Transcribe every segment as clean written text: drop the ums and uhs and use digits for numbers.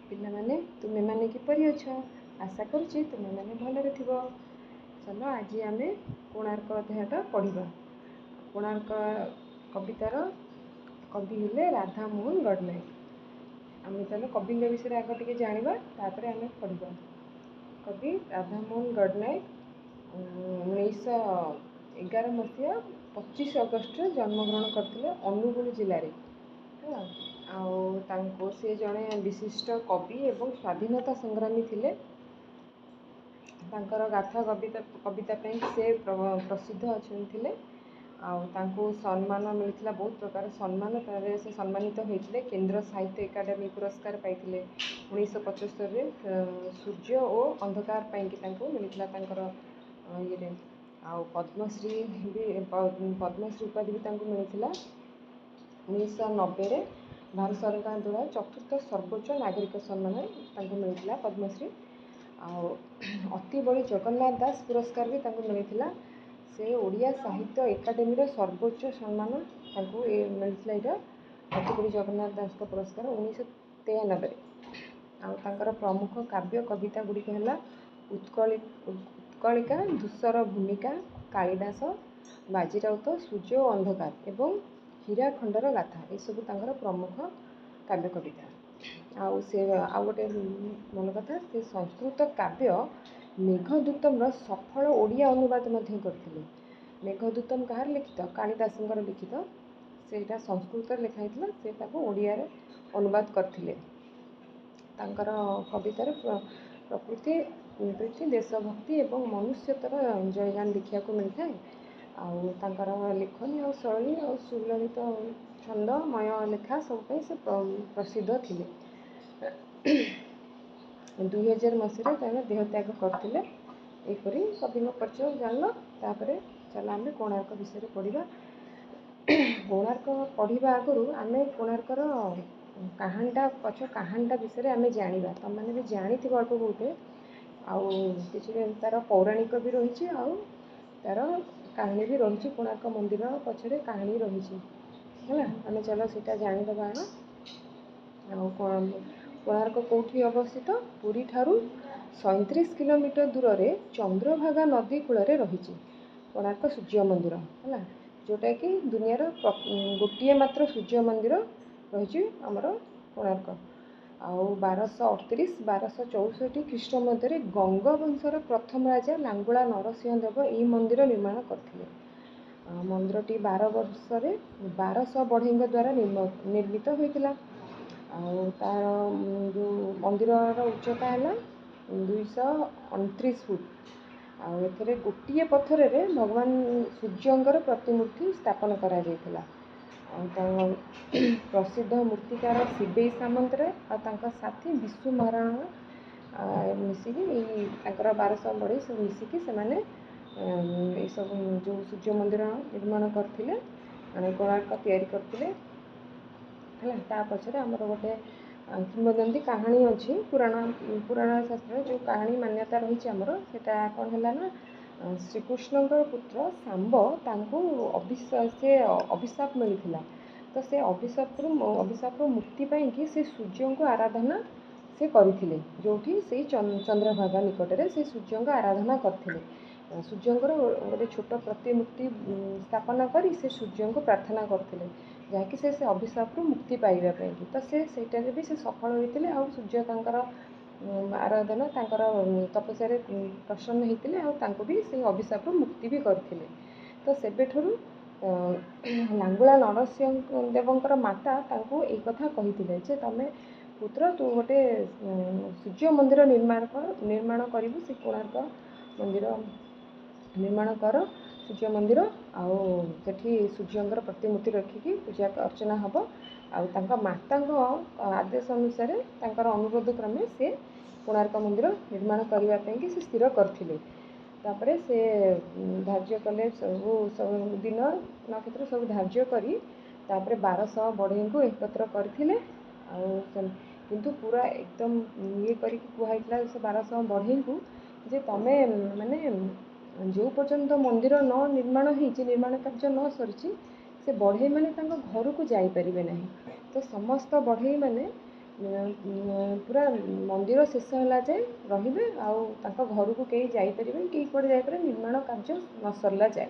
ପିଲାମାନେ ତୁମେ ମାନେ କିପରି ଅଛ? ଆଶା କରୁଛି ତୁମେ ମାନେ ଭଲରେ ଥିବ। ଚାଲ ଆଜି ଆମେ କୋଣାର୍କ ଅଧ୍ୟାୟଟା ପଢ଼ିବା। କୋଣାର୍କ କବିତାର କବି ହେଲେ ରାଧାମୋହନ ଗଡ଼ନାୟକ। ଆମେ ଚାଲ କବିଙ୍କ ବିଷୟରେ ଆଗ ଟିକେ ଜାଣିବା, ତାପରେ ଆମେ ପଢ଼ିବା। କବି ରାଧାମୋହନ ଗଡ଼ନାୟକ 1911 ମସିହା 25 ଅଗଷ୍ଟରେ ଜନ୍ମଗ୍ରହଣ କରିଥିଲେ ଅନୁଗୁଳ ଜିଲ୍ଲାରେ। ଆଉ ତାଙ୍କୁ ସେ ଜଣେ ବିଶିଷ୍ଟ କବି ଏବଂ ସ୍ୱାଧୀନତା ସଂଗ୍ରାମୀ ଥିଲେ। ତାଙ୍କର ଗାଥା କବିତା ପାଇଁ ସେ ପ୍ରସିଦ୍ଧ ଥିଲେ। ଆଉ ତାଙ୍କୁ ସମ୍ମାନ ମିଳିଥିଲା, ବହୁତ ପ୍ରକାର ସମ୍ମାନ। ତାରେ ସେ ସମ୍ମାନିତ ହୋଇଥିଲେ। କେନ୍ଦ୍ର ସାହିତ୍ୟ ଏକାଡେମୀ ପୁରସ୍କାର ପାଇଥିଲେ 1975ରେ। ସୂର୍ଯ୍ୟ ଓ ଅନ୍ଧକାର ପାଇଁକି ତାଙ୍କୁ ମିଳିଥିଲା ତାଙ୍କର ଇଏରେ। ଆଉ ପଦ୍ମଶ୍ରୀ ଉପାଧି ବି ତାଙ୍କୁ ମିଳିଥିଲା 1990ରେ। ଭାରତ ସରକାରଙ୍କ ଦ୍ୱାରା ଚତୁର୍ଥ ସର୍ବୋଚ୍ଚ ନାଗରିକ ସମ୍ମାନ ତାଙ୍କୁ ମିଳିଥିଲା ପଦ୍ମଶ୍ରୀ। ଆଉ ଅତିବଡ଼ି ଜଗନ୍ନାଥ ଦାସ ପୁରସ୍କାର ବି ତାଙ୍କୁ ମିଳିଥିଲା। ସେ ଓଡ଼ିଆ ସାହିତ୍ୟ ଏକାଡେମୀର ସର୍ବୋଚ୍ଚ ସମ୍ମାନ ତାଙ୍କୁ ମିଳିଥିଲା। ଏଇଟା ଅତିବଡ଼ି ଜଗନ୍ନାଥ ଦାସଙ୍କ ପୁରସ୍କାର 1993ରେ। ଆଉ ତାଙ୍କର ପ୍ରମୁଖ କାବ୍ୟ କବିତା ଗୁଡ଼ିକ ହେଲା ଉତ୍କଳିକା, ଧୂସର ଭୂମିକା, କାଳିଦାସ, ବାଜିରାଉତ, ସୂର୍ଯ୍ୟ ଓ ଅନ୍ଧକାର ଏବଂ ହୀରାଖଣ୍ଡର ଗାଥା। ଏସବୁ ତାଙ୍କର ପ୍ରମୁଖ କାବ୍ୟ କବିତା। ଆଉ ସେ ଆଉ ଗୋଟେ ଭଲ କଥା, ସେ ସଂସ୍କୃତ କାବ୍ୟ ମେଘଦୂତମର ସଫଳ ଓଡ଼ିଆ ଅନୁବାଦ ମଧ୍ୟ କରିଥିଲେ। ମେଘଦୂତମ କାହାର ଲିଖିତ? କାଳିଦାସଙ୍କର ଲିଖିତ। ସେଇଟା ସଂସ୍କୃତରେ ଲେଖା ହେଇଥିଲା, ସେ ତାକୁ ଓଡ଼ିଆରେ ଅନୁବାଦ କରିଥିଲେ। ତାଙ୍କର କବିତାରେ ପ୍ରକୃତି, ଦେଶଭକ୍ତି ଏବଂ ମନୁଷ୍ୟତାର ଜୟଗାନ ଦେଖିବାକୁ ମିଳିଥାଏ। ଆଉ ତାଙ୍କର ଲେଖନୀ ଆଉ ଶୈଳୀ ଆଉ ସୁଲଳିତ ଛନ୍ଦମୟ ଲେଖା ସବୁ ପାଇଁ ସେ ପ୍ରସିଦ୍ଧ ଥିଲେ। 2000 ମସିହାରେ ତାଙ୍କ ଦେହତ୍ୟାଗ କରିଥିଲେ। ଏହିପରି କବିଙ୍କ ପରିଚୟ ଜାଣିଲ। ତାପରେ ଚାଲ ଆମେ କୋଣାର୍କ ବିଷୟରେ ପଢ଼ିବା। କୋଣାର୍କ ପଢ଼ିବା ଆଗରୁ ଆମେ କୋଣାର୍କର କାହାଣୀଟା ବିଷୟରେ ଆମେ ଜାଣିବା। ତୁମମାନେ ବି ଜାଣିଥିବ ଅଳ୍ପ ବହୁତ। ଆଉ କିଛି ତା'ର ପୌରାଣିକ ବି ରହିଛି, ଆଉ ତା'ର କାହାଣୀ ବି ରହିଛି। କୋଣାର୍କ ମନ୍ଦିର ପଛରେ କାହାଣୀ ରହିଛି ହେଲା। ଆମେ ଚାଲ ସେଇଟା ଜାଣିଦେବା ଆଗ। ଆଉ କୋଣାର୍କ କେଉଁଠି ଅବସ୍ଥିତ? ପୁରୀଠାରୁ 37 କିଲୋମିଟର ଦୂରରେ ଚନ୍ଦ୍ରଭାଗା ନଦୀ କୂଳରେ ରହିଛି କୋଣାର୍କ ସୂର୍ଯ୍ୟ ମନ୍ଦିର ହେଲା, ଯେଉଁଟାକି ଦୁନିଆର ଗୋଟିଏ ମାତ୍ର ସୂର୍ଯ୍ୟ ମନ୍ଦିର ରହିଛି ଆମର କୋଣାର୍କ। ଆଉ 1238-1264 ଖ୍ରୀଷ୍ଟ ମଧ୍ୟରେ ଗଙ୍ଗ ବଂଶର ପ୍ରଥମ ରାଜା ଲାଙ୍ଗୁଳା ନରସିଂହ ଦେବ ଏହି ମନ୍ଦିର ନିର୍ମାଣ କରିଥିଲେ। ମନ୍ଦିରଟି 1200 ବଢ଼େଇଙ୍କ ଦ୍ୱାରା ନିର୍ମିତ ହୋଇଥିଲା। ଆଉ ତା'ର ଯେଉଁ ମନ୍ଦିରର ଉଚ୍ଚତା ହେଲା 229 ଫୁଟ। ଆଉ ଏଥିରେ ଗୋଟିଏ ପଥରରେ ଭଗବାନ ସୂର୍ଯ୍ୟଙ୍କର ପ୍ରତିମୂର୍ତ୍ତି ସ୍ଥାପନ କରାଯାଇଥିଲା। ଆଉ ପ୍ରସିଦ୍ଧ ମୂର୍ତ୍ତିକାର ଶିବେଇ ସାମନ୍ତରାୟ ଆଉ ତାଙ୍କ ସାଥୀ ବିଶୁ ମହାରଣା ମିଶିକି ତାଙ୍କର 1200 ବଢ଼େଇ ସବୁ ମିଶିକି ସେମାନେ ଏସବୁ ଯେଉଁ ସୂର୍ଯ୍ୟ ମନ୍ଦିର ନିର୍ମାଣ କରିଥିଲେ, କୋଣାର୍କ ତିଆରି କରିଥିଲେ ହେଲା। ତା ପଛରେ ଆମର ଗୋଟେ କିମ୍ବଦନ୍ତୀ କାହାଣୀ ଅଛି। ପୁରାଣ ଶାସ୍ତ୍ରରେ ଯେଉଁ କାହାଣୀ ମାନ୍ୟତା ରହିଛି ଆମର, ସେଇଟା କ'ଣ ହେଲା ନା, ଶ୍ରୀକୃଷ୍ଣଙ୍କ ପୁତ୍ର ଶାମ୍ବ ତାଙ୍କୁ ଅଭିଶାପ ମିଳିଥିଲା। ତ ସେ ଅଭିଶାପରୁ ମୁକ୍ତି ପାଇଁକି ସେ ସୂର୍ଯ୍ୟଙ୍କୁ ଆରାଧନା ସେ କରିଥିଲେ, ଯେଉଁଠି ସେଇ ଚନ୍ଦ୍ରଭାଗା ନିକଟରେ ସେ ସୂର୍ଯ୍ୟଙ୍କ ଆରାଧନା କରିଥିଲେ। ସୂର୍ଯ୍ୟଙ୍କର ଗୋଟେ ଛୋଟ ପ୍ରତିମୂର୍ତ୍ତି ସ୍ଥାପନ କରି ସେ ସୂର୍ଯ୍ୟଙ୍କୁ ପ୍ରାର୍ଥନା କରିଥିଲେ, ଯାହାକି ସେ ଅଭିଶାପରୁ ମୁକ୍ତି ପାଇବା ପାଇଁକି। ତ ସେଇଟାରେ ବି ସେ ସଫଳ ହୋଇଥିଲେ। ଆଉ ସୂର୍ଯ୍ୟ ତାଙ୍କର ଆରାଧନା, ତାଙ୍କର ତପସ୍ୟାରେ ପ୍ରସନ୍ନ ହୋଇଥିଲେ, ଆଉ ତାଙ୍କୁ ବି ସେଇ ଅଭିଶାପରୁ ମୁକ୍ତି ବି କରିଥିଲେ। ତ ସେବେଠାରୁ ଲାଙ୍ଗୁଳା ନରସିଂହ ଦେବଙ୍କର ମାତା ତାଙ୍କୁ ଏଇ କଥା କହିଥିଲେ ଯେ, ତମେ ପୁତ୍ର ତୁ ଗୋଟେ ସୂର୍ଯ୍ୟ ମନ୍ଦିର ନିର୍ମାଣ କରିବୁ। ସେ କୋଣାର୍କ ମନ୍ଦିର ନିର୍ମାଣ କର, ସୂର୍ଯ୍ୟ ମନ୍ଦିର। ଆଉ ସେଠି ସୂର୍ଯ୍ୟଙ୍କର ପ୍ରତିମୂର୍ତ୍ତି ରଖିକି ପୂଜା ଅର୍ଚ୍ଚନା ହେବ। ଆଉ ତାଙ୍କ ମାତାଙ୍କ ଆଦେଶ ଅନୁସାରେ, ତାଙ୍କର ଅନୁରୋଧ କ୍ରମେ ସେ କୋଣାର୍କ ମନ୍ଦିର ନିର୍ମାଣ କରିବା ପାଇଁକି ସେ ସ୍ଥିର କରିଥିଲେ। ତାପରେ ସେ ଧାର୍ଯ୍ୟ କଲେ ସବୁ ଦିନ ନକ୍ଷତ୍ର ସବୁ ଧାର୍ଯ୍ୟ କରି, ତାପରେ 1200 ବଢ଼େଇଙ୍କୁ ଏକତ୍ର କରିଥିଲେ। ଆଉ କିନ୍ତୁ ପୁରା ଏକଦମ କରିକି କୁହାଯାଇଥିଲା ସେ 1200 ବଢ଼େଇଙ୍କୁ ଯେ, ତମେ ମାନେ ଯେଉଁ ପର୍ଯ୍ୟନ୍ତ ମନ୍ଦିର ନିର୍ମାଣ ହେଇଛି, ନିର୍ମାଣ କାର୍ଯ୍ୟ ନ ସରିଛି, ସେ ବଢ଼େଇମାନେ ତାଙ୍କ ଘରକୁ ଯାଇପାରିବେ ନାହିଁ। ତ ସମସ୍ତ ବଢ଼େଇମାନେ ପୁରା ମନ୍ଦିର ଶେଷ ହେଲା ଯାଏ ରହିବେ, ଆଉ ତାଙ୍କ ଘରକୁ କେହି ଯାଇପାରିବେନି, କେହି କୁଆଡ଼େ ଯାଇପାରିବେ ନିର୍ମାଣ କାର୍ଯ୍ୟ ନ ସରିଲା ଯାଏ।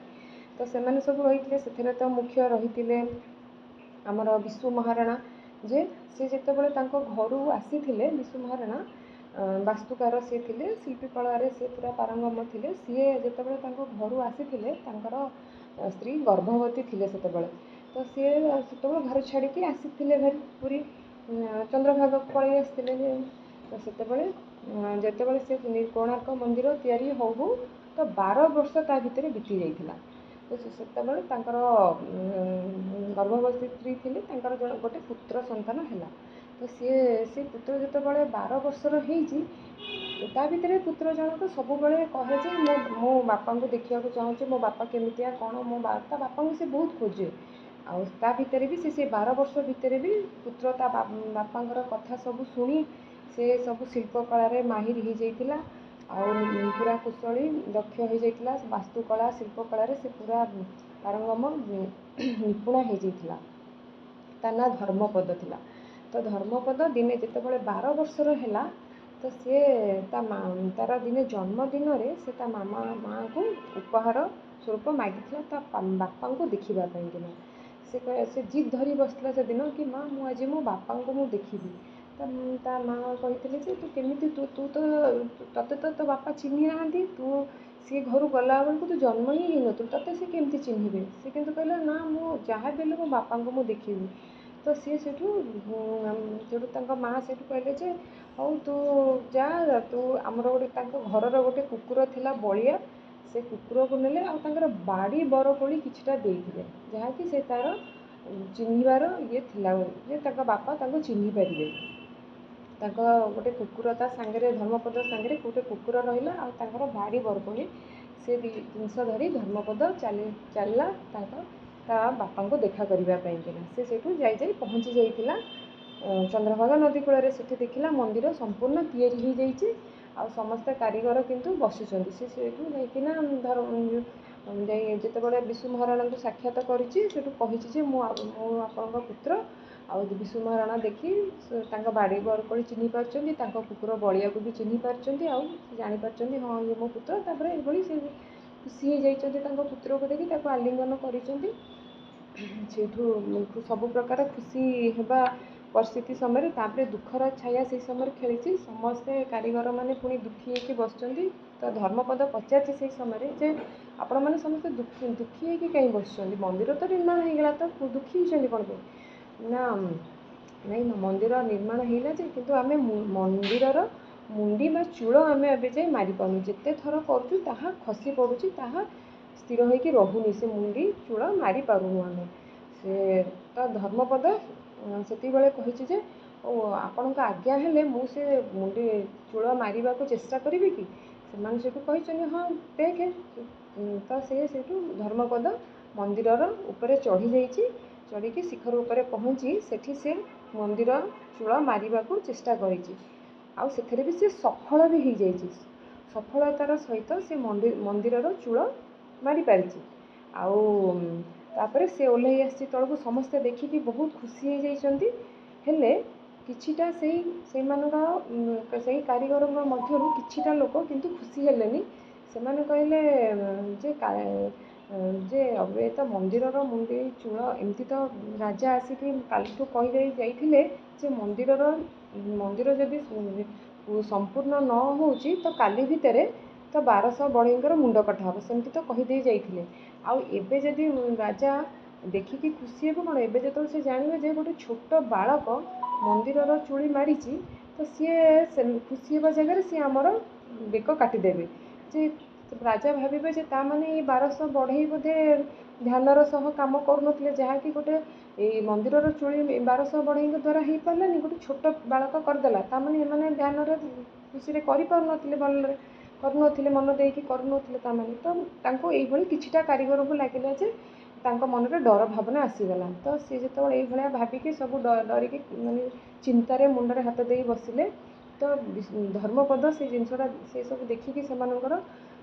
ତ ସେମାନେ ସବୁ ରହିଥିଲେ। ସେଥିରେ ତ ମୁଖ୍ୟ ରହିଥିଲେ ଆମର ବିଶୁ ମହାରଣା, ଯେ ସେ ଯେତେବେଳେ ତାଙ୍କ ଘରୁ ଆସିଥିଲେ, ବିଶୁ ମହାରଣା ବାସ୍ତୁକାର ସିଏ ଥିଲେ, ଶିଳ୍ପୀକଳାରେ ସେ ପୁରା ପାରଙ୍ଗମ ଥିଲେ। ସିଏ ଯେତେବେଳେ ତାଙ୍କ ଘରୁ ଆସିଥିଲେ, ତାଙ୍କର ସ୍ତ୍ରୀ ଗର୍ଭବତୀ ଥିଲେ ସେତେବେଳେ। ତ ସିଏ ସେତେବେଳେ ଘର ଛାଡ଼ିକି ଆସିଥିଲେ ଭାରି ପୁରୀ ଚନ୍ଦ୍ରଭାଗାକୁ ପଳେଇ ଆସିଥିଲେ। ତ ସେତେବେଳେ ଯେତେବେଳେ ସେ କୋଣାର୍କ ମନ୍ଦିର ତିଆରି ହଉ ହଉ ତ 12 ବର୍ଷ ତା ଭିତରେ ବିତି ଯାଇଥିଲା। ତ ସେତେବେଳେ ତାଙ୍କର ଗର୍ଭବତୀ ସ୍ତ୍ରୀ ଥିଲେ, ତାଙ୍କର ଗୋଟେ ପୁତ୍ର ସନ୍ତାନ ହେଲା। ତ ସେ ପୁତ୍ର ଯେତେବେଳେ 12 ବର୍ଷର ହେଇଛି, ତା ଭିତରେ ପୁତ୍ର ଜଣକ ସବୁବେଳେ କହେ ଯେ ମୋ ବାପାଙ୍କୁ ଦେଖିବାକୁ ଚାହୁଁଛି, ମୋ ବାପା କେମିତିଆ କ'ଣ, ତା ବାପାଙ୍କୁ ସେ ବହୁତ ଖୋଜେ। ଆଉ ତା ଭିତରେ ବି ସେ 12 ବର୍ଷ ଭିତରେ ବି ପୁତ୍ର ତା ବାପାଙ୍କର କଥା ସବୁ ଶୁଣି ସେ ସବୁ ଶିଳ୍ପକଳାରେ ମାହିର ହେଇଯାଇଥିଲା, ଆଉ ପୁରା କୁଶଳୀ ଦକ୍ଷ ହେଇଯାଇଥିଲା। ବାସ୍ତୁକଳା ଶିଳ୍ପକଳାରେ ସେ ପୁରା ପାରଙ୍ଗମ ନିପୁଣ ହେଇଯାଇଥିଲା। ତା ନାଁ ଧର୍ମପଦ ଥିଲା। ତ ଧର୍ମପଦ ଦିନେ ଯେତେବେଳେ 12 ବର୍ଷର ହେଲା, ତ ସିଏ ତାର ଦିନେ ଜନ୍ମଦିନରେ ସେ ତା ମାଆଙ୍କୁ ଉପହାର ସ୍ୱରୂପ ମାଗିଥିଲା ତା ବାପାଙ୍କୁ ଦେଖିବା ପାଇଁକିନା। ସେ ଜିଦ୍ ଧରି ବସିଥିଲା ସେଦିନ କି ମା, ମୁଁ ଆଜି ମୋ ବାପାଙ୍କୁ ମୁଁ ଦେଖିବି। ତା ମାଆ କହିଥିଲେ ଯେ ତୁ କେମିତି, ତତେ ତ ତୋ ବାପା ଚିହ୍ନି ନାହାନ୍ତି, ସିଏ ଘରୁ ଗଲାବେଳକୁ ତୁ ଜନ୍ମ ହିଁ ହେଇନଥିଲୁ, ତତେ ସେ କେମିତି ଚିହ୍ନିବେ। ସେ କିନ୍ତୁ କହିଲା ନା, ମୁଁ ଯାହା ବି ହେଲେ ମୋ ବାପାଙ୍କୁ ମୁଁ ଦେଖିବି। ତ ସିଏ ସେଠୁ ତାଙ୍କ ମାଆ ସେଠୁ କହିଲେ ଯେ ହଉ ତୁ ଯା, ତୁ ଆମର ତାଙ୍କ ଘରର ଗୋଟେ କୁକୁର ଥିଲା ବଳିଆ, ସେ କୁକୁରକୁ ନେଲେ, ଆଉ ତାଙ୍କର ବାଡ଼ି ବରକୋଳି କିଛିଟା ଦେଇଥିଲେ, ଯାହାକି ସେ ତାର ଚିହ୍ନିବାର ଇଏ ଥିଲା ଯେ ତାଙ୍କ ବାପା ତାଙ୍କୁ ଚିହ୍ନି ପାରିବେ। ତାଙ୍କ ଗୋଟେ କୁକୁର ତା ସାଙ୍ଗରେ, ଧର୍ମପଦ ସାଙ୍ଗରେ ଗୋଟେ କୁକୁର ରହିଲା, ଆଉ ତାଙ୍କର ବାଡ଼ି ବରକୋଳି, ସେ ଜିନିଷ ଧରି ଧର୍ମପଦ ଚାଲିଲା ତା ବାପାଙ୍କୁ ଦେଖା କରିବା ପାଇଁକିନା। ସେ ସେଇଠୁ ଯାଇ ପହଞ୍ଚି ଯାଇଥିଲା ଚନ୍ଦ୍ରଭାଗା ନଦୀ କୂଳରେ। ସେଠି ଦେଖିଲା ମନ୍ଦିର ସମ୍ପୂର୍ଣ୍ଣ ତିଆରି ହେଇଯାଇଛି, ଆଉ ସମସ୍ତେ କାରିଗର କିନ୍ତୁ ବସିଛନ୍ତି। ସେ ସେଇଠୁ ଯାଇକିନା ଯେତେବେଳେ ବିଶୁ ମହାରଣାଙ୍କୁ ସାକ୍ଷାତ କରିଛି, ସେଠୁ କହିଛି ଯେ ମୁଁ ଆପଣଙ୍କ ପୁତ୍ର। ଆଉ ବିଶୁ ମହାରଣା ଦେଖି ତାଙ୍କ ବାଡ଼ି ବରକୋଳି ଚିହ୍ନି ପାରୁଛନ୍ତି, ତାଙ୍କ କୁକୁର ବଳିଆକୁ ବି ଚିହ୍ନି ପାରୁଛନ୍ତି, ଆଉ ଜାଣିପାରୁଛନ୍ତି ହଁ ଇଏ ମୋ ପୁତ୍ର। ତାପରେ ଏଭଳି ସେ ଖୁସି ହେଇଯାଇଛନ୍ତି ତାଙ୍କ ପୁତ୍ରକୁ ଦେଖି, ତାକୁ ଆଲିଙ୍ଗନ କରିଛନ୍ତି। ସେଇଠୁ ସବୁ ପ୍ରକାର ଖୁସି ହେବା ପରିସ୍ଥିତି ସମୟରେ ତାପରେ ଦୁଃଖର ଛାୟା ସେହି ସମୟରେ ଖେଳିଛି। ସମସ୍ତେ କାରିଗରମାନେ ପୁଣି ଦୁଃଖୀ ହେଇକି ବସିଛନ୍ତି। ତ ଧର୍ମପଦ ପଚାରିଛି ସେହି ସମୟରେ ଯେ ଆପଣମାନେ ସମସ୍ତେ ଦୁଃଖୀ ହେଇକି କାହିଁ ବସିଛନ୍ତି, ମନ୍ଦିର ତ ନିର୍ମାଣ ହେଇଗଲା, ତ ଦୁଃଖୀ ହେଇଛନ୍ତି କ'ଣ ପାଇଁ? ନା ନାଇଁ, ମନ୍ଦିର ନିର୍ମାଣ ହେଇଲା ଯେ, କିନ୍ତୁ ଆମେ ମନ୍ଦିରର ମୁଣ୍ଡି ବା ଚୂଳ ଆମେ ଏବେ ଯାଇ ମାରିପାରୁନୁ। ଯେତେ ଥର କରୁଛୁ ତାହା ଖସି ପଡ଼ୁଛି, ତାହା ସ୍ଥିର ହୋଇକି ରହୁନି, ସେ ମୁଣ୍ଡି ଚୂଳ ମାରିପାରୁନୁ ଆମେ। ସେ ତ ଧର୍ମପଦ ସେତିକିବେଳେ କହିଛି ଯେ ଆପଣଙ୍କ ଆଜ୍ଞା ହେଲେ ମୁଁ ସେ ମୁଣ୍ଡି ଚୂଳ ମାରିବାକୁ ଚେଷ୍ଟା କରିବି କି? ସେମାନେ ସେଠୁ କହିଛନ୍ତି ହଁ ଦେଖେ। ତ ସେଇଠୁ ଧର୍ମପଦ ମନ୍ଦିରର ଉପରେ ଚଢ଼ିଯାଇଛି, ଚଢ଼ିକି ଶିଖର ଉପରେ ପହଞ୍ଚି ସେଠି ସେ ମନ୍ଦିର ଚୂଳ ମାରିବାକୁ ଚେଷ୍ଟା କରିଛି, ଆଉ ସେଥିରେ ବି ସେ ସଫଳ ବି ହେଇଯାଇଛି। ସଫଳତାର ସହିତ ସେ ମନ୍ଦିରର ଚୂଳ ମାରିପାରିଛି। ଆଉ ତାପରେ ସେ ଓହ୍ଲେଇ ଆସିଛି ତଳକୁ, ସମସ୍ତେ ଦେଖିକି ବହୁତ ଖୁସି ହେଇଯାଇଛନ୍ତି। ହେଲେ କିଛିଟା ସେଇ କାରିଗରଙ୍କ ମଧ୍ୟରୁ କିଛିଟା ଲୋକ କିନ୍ତୁ ଖୁସି ହେଲେନି। ସେମାନେ କହିଲେ ଯେ ଏବେ ତ ମନ୍ଦିରର ମୁଣ୍ଡି ଚୂଳ, ଏମିତି ତ ରାଜା ଆସିକି କାଲିଠୁ କହିଦେଇ ଯାଇଥିଲେ ଯେ ମନ୍ଦିର ଯଦି ସମ୍ପୂର୍ଣ୍ଣ ନ ହେଉଛି ତ କାଲି ଭିତରେ ତ 1200 ବଢ଼େଇଙ୍କର ମୁଣ୍ଡ କଟା ହେବ, ସେମିତି ତ କହିଦେଇ ଯାଇଥିଲେ। ଆଉ ଏବେ ଯଦି ରାଜା ଦେଖିକି ଖୁସି ହେବେ କ'ଣ, ଏବେ ଯେତେବେଳେ ସେ ଜାଣିବେ ଯେ ଗୋଟେ ଛୋଟ ବାଳକ ମନ୍ଦିରର ଚୁଳି ମାରିଛି, ତ ସିଏ ଖୁସି ହେବା ଜାଗାରେ ସିଏ ଆମର ବେକ କାଟିଦେବେ। ଯେ ରାଜା ଭାବିବେ ଯେ ତା'ମାନେ ଏଇ 1200 ବଢ଼େଇ ବୋଧେ ଧ୍ୟାନର ସହ କାମ କରୁନଥିଲେ, ଯାହାକି ଗୋଟେ ଏଇ ମନ୍ଦିରର ଚୁଳି 1200 ବଢ଼େଇଙ୍କ ଦ୍ୱାରା ହେଇପାରିଲାନି, ଗୋଟେ ଛୋଟ ବାଳକ କରିଦେଲା। ତା'ମାନେ ଏମାନେ ଧ୍ୟାନରେ ଖୁସିରେ କରିପାରୁନଥିଲେ, ଭଲରେ କରୁନଥିଲେ, ମନ ଦେଇକି କରୁନଥିଲେ ତା'ମାନେ। ତ ତାଙ୍କୁ ଏଇଭଳି କିଛିଟା କାରିଗରଙ୍କୁ ଲାଗିଲା ଯେ ତାଙ୍କ ମନରେ ଡର ଭାବନା ଆସିଗଲା। ତ ସିଏ ଯେତେବେଳେ ଏଇଭଳିଆ ଭାବିକି ସବୁ ଡରିକି ମାନେ ଚିନ୍ତାରେ ମୁଣ୍ଡରେ ହାତ ଦେଇ ବସିଲେ, ତ ଧର୍ମପଦ ସେ ଜିନିଷଟା ସେସବୁ ଦେଖିକି ସେମାନଙ୍କର,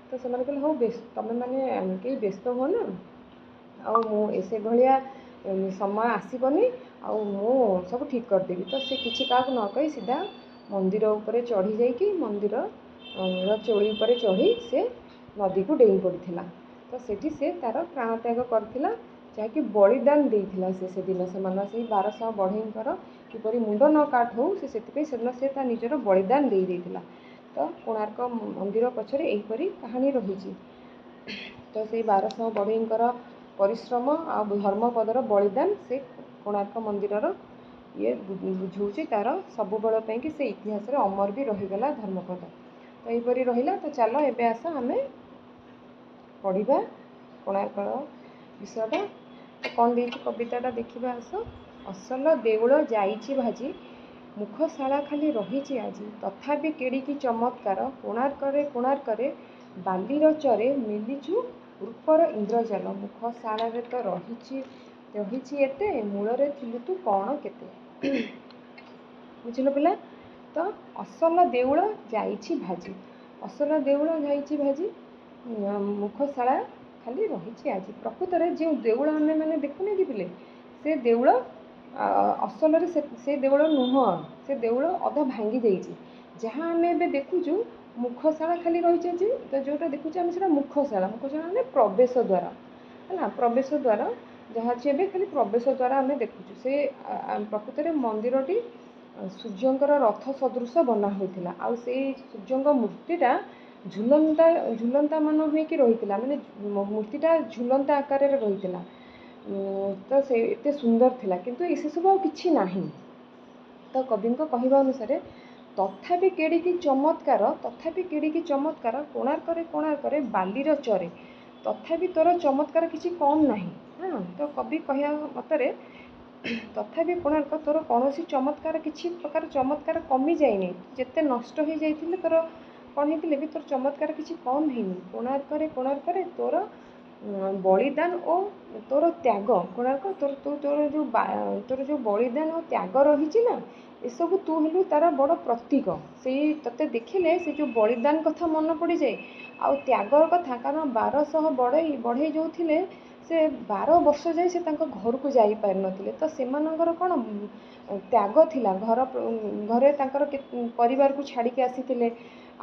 ତ ସେମାନେ କହିଲେ ହଉ ତମେମାନେ କେହି ବ୍ୟସ୍ତ ହୁଅନା, ଆଉ ମୁଁ ସେଭଳିଆ ସମୟ ଆସିବନି, ଆଉ ମୁଁ ସବୁ ଠିକ୍ କରିଦେବି। ତ ସେ କିଛି କାହାକୁ ନ କହି ସିଧା ମନ୍ଦିର ଉପରେ ଚଢ଼ି ଯାଇକି ମନ୍ଦିର ଚୋଳି ଉପରେ ଚଢ଼ି ସେ ନଦୀକୁ ଡେଇଁ ପଡ଼ିଥିଲା। ତ ସେଠି ସେ ତା'ର ପ୍ରାଣତ୍ୟାଗ କରିଥିଲା, ଯାହାକି ବଳିଦାନ ଦେଇଥିଲା। ସେ ସେଦିନ ସେମାନେ ସେଇ 1200 ବଢ଼େଇଙ୍କର କିପରି ମୁଣ୍ଡ ନ କାଟ ହଉ ସେଥିପାଇଁ ସେଦିନ ସେ ତା ନିଜର ବଳିଦାନ ଦେଇଥିଲା। ତ କୋଣାର୍କ ମନ୍ଦିର ପଛରେ ଏହିପରି କାହାଣୀ ରହିଛି। ତ ସେଇ 1200 ବଢ଼େଇଙ୍କର ପରିଶ୍ରମ ଆଉ ଧର୍ମପଦର ବଳିଦାନ ସେ କୋଣାର୍କ ମନ୍ଦିରର ଇଏ ବୁଝଉଛି ତା'ର ସବୁବେଳ ପାଇଁକି ସେ ଇତିହାସରେ ଅମର ବି ରହିଗଲା ଧର୍ମପଦ। ତ ଏହିପରି ରହିଲା। ତ ଚାଲ ଏବେ ଆସ ଆମେ ପଢ଼ିବା କୋଣାର୍କର ବିଷୟଟା। କ'ଣ ଦେଇଛି କବିତାଟା ଦେଖିବା ଆସ। ଅସଲ ଦେଉଳ ଯାଇଛି ଭାଜି, ମୁଖଶାଳା ଖାଲି ରହିଛି ଆଜି। ତଥାପି କେଡ଼ିକି ଚମତ୍କାର, କୋଣାର୍କରେ କୋଣାର୍କରେ ବାଲିର ଚରେ ମିଳିଛୁ ରୂପର ଇନ୍ଦ୍ରଜାଲ। ମୁଖଶାଳାରେ ତ ରହିଛି ଏତେ, ମୂଳରେ ଥିଲୁ ତୁ କ'ଣ କେତେ। ବୁଝିଲ ପିଲା? ତ ଅସଲ ଦେଉଳ ଯାଇଛି ଭାଜି, ଅସଲ ଦେଉଳ ଯାଇଛି ଭାଜି, ମୁଖଶାଳା ଖାଲି ରହିଛି ଆଜି। ପ୍ରକୃତରେ ଯେଉଁ ଦେଉଳ ଆମେମାନେ ଦେଖୁନେ କି ପିଲେ, ସେ ଦେଉଳ ଅସଲରେ ସେ ଦେଉଳ ନୁହଁ। ସେ ଦେଉଳ ଅଧା ଭାଙ୍ଗି ଯାଇଛି। ଯାହା ଆମେ ଏବେ ଦେଖୁଛୁ ମୁଖଶାଳା ଖାଲି ରହିଛି ଆଜି। ତ ଯେଉଁଟା ଦେଖୁଛୁ ଆମେ ସେଇଟା ମୁଖଶାଳା ମାନେ ପ୍ରବେଶ ଦ୍ୱାର ହେଲା। ପ୍ରବେଶ ଦ୍ୱାର ଯାହା ଅଛି ଏବେ ଖାଲି ପ୍ରବେଶ ଦ୍ୱାର ଆମେ ଦେଖୁଛୁ। ସେ ପ୍ରକୃତରେ ମନ୍ଦିରଟି ସୂର୍ଯ୍ୟଙ୍କର ରଥ ସଦୃଶ ବନା ହୋଇଥିଲା। ଆଉ ସେଇ ସୂର୍ଯ୍ୟଙ୍କ ମୂର୍ତ୍ତିଟା ଝୁଲନ୍ତାମାନ ହୋଇକି ରହିଥିଲା, ମାନେ ମୂର୍ତ୍ତିଟା ଝୁଲନ୍ତା ଆକାରରେ ରହିଥିଲା। ତ ସେ ଏତେ ସୁନ୍ଦର ଥିଲା, କିନ୍ତୁ ସେସବୁ ଆଉ କିଛି ନାହିଁ। ତ କବିଙ୍କ କହିବା ଅନୁସାରେ ତଥାପି କେଡ଼ିକି ଚମତ୍କାର, କୋଣାର୍କରେ ବାଲିର ଚରେ। ତଥାପି ତୋର ଚମତ୍କାର କିଛି କମ୍ ନାହିଁ। ହଁ, ତ କବି କହିବା ମତରେ ତଥାପି କୋଣାର୍କ ତୋର କୌଣସି ଚମତ୍କାର, କିଛି ପ୍ରକାର ଚମତ୍କାର କମିଯାଇନି। ଯେତେ ନଷ୍ଟ ହୋଇଯାଇଥିଲେ ତୋର କ'ଣ ହେଇଥିଲେ ବି ତୋର ଚମତ୍କାର କିଛି କମ୍ ହେଇନି। କୋଣାର୍କରେ ତୋର ବଳିଦାନ ଓ ତୋର ତ୍ୟାଗ, କୋଣାର୍କ ତୋର ଯେଉଁ ବଳିଦାନ ଓ ତ୍ୟାଗ ରହିଛି ନା, ଏସବୁ ତୁ ହେଲୁ ତା'ର ବଡ଼ ପ୍ରତୀକ। ସେଇ ତୋତେ ଦେଖିଲେ ସେ ଯେଉଁ ବଳିଦାନ କଥା ମନେ ପଡ଼ିଯାଏ ଆଉ ତ୍ୟାଗର କଥା। କାରଣ 1200 ବଢ଼େଇ ଯେଉଁ ଥିଲେ, ସେ 12 ବର୍ଷ ଯାଏ ସେ ତାଙ୍କ ଘରକୁ ଯାଇପାରିନଥିଲେ। ତ ସେମାନଙ୍କର କ'ଣ ତ୍ୟାଗ ଥିଲା। ଘରେ ତାଙ୍କର ପରିବାରକୁ ଛାଡ଼ିକି ଆସିଥିଲେ।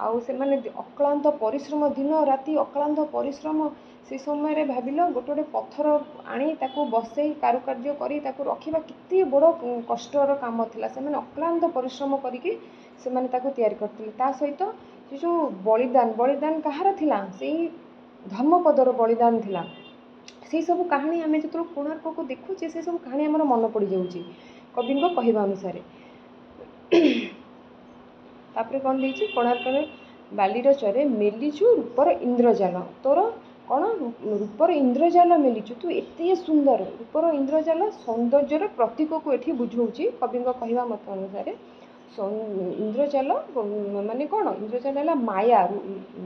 ଆଉ ସେମାନେ ଅକ୍ଳାନ୍ତ ପରିଶ୍ରମ, ଦିନ ରାତି ଅକ୍ଳାନ୍ତ ପରିଶ୍ରମ। ସେ ସମୟରେ ଭାବିଲ ଗୋଟେ ପଥର ଆଣି ତାକୁ ବସେଇ କାରୁକାର୍ଯ୍ୟ କରି ତାକୁ ରଖିବା କେତେ ବଡ଼ କଷ୍ଟର କାମ ଥିଲା। ସେମାନେ ଅକ୍ଳାନ୍ତ ପରିଶ୍ରମ କରିକି ସେମାନେ ତାକୁ ତିଆରି କରିଥିଲେ। ତା ସହିତ ସେ ଯେଉଁ ବଳିଦାନ କାହାର ଥିଲା? ସେଇ ଧର୍ମପଦର ବଳିଦାନ ଥିଲା। ସେହିସବୁ କାହାଣୀ ଆମେ ଯେତେବେଳେ କୋଣାର୍କକୁ ଦେଖୁଛେ, ସେସବୁ କାହାଣୀ ଆମର ମନେ ପଡ଼ିଯାଉଛି କବିଙ୍କ କହିବା ଅନୁସାରେ। ତାପରେ କ'ଣ ଦେଇଛି, କୋଣାର୍କରେ ବାଲିର ଚରେ ମେଲିଛୁ ରୂପର ଇନ୍ଦ୍ରଜାଲ। ତୋର କ'ଣ ରୂପର ଇନ୍ଦ୍ରଜାଲ ମେଲିଛୁ, ତୁ ଏତେ ସୁନ୍ଦର। ରୂପର ଇନ୍ଦ୍ରଜାଲ ସୌନ୍ଦର୍ଯ୍ୟର ପ୍ରତୀକକୁ ଏଠି ବୁଝଉଛି କବିଙ୍କ କହିବା ମତ ଅନୁସାରେ। ଇନ୍ଦ୍ରଜାଲ ମାନେ କ'ଣ? ଇନ୍ଦ୍ରଜାଲ ହେଲା ମାୟା,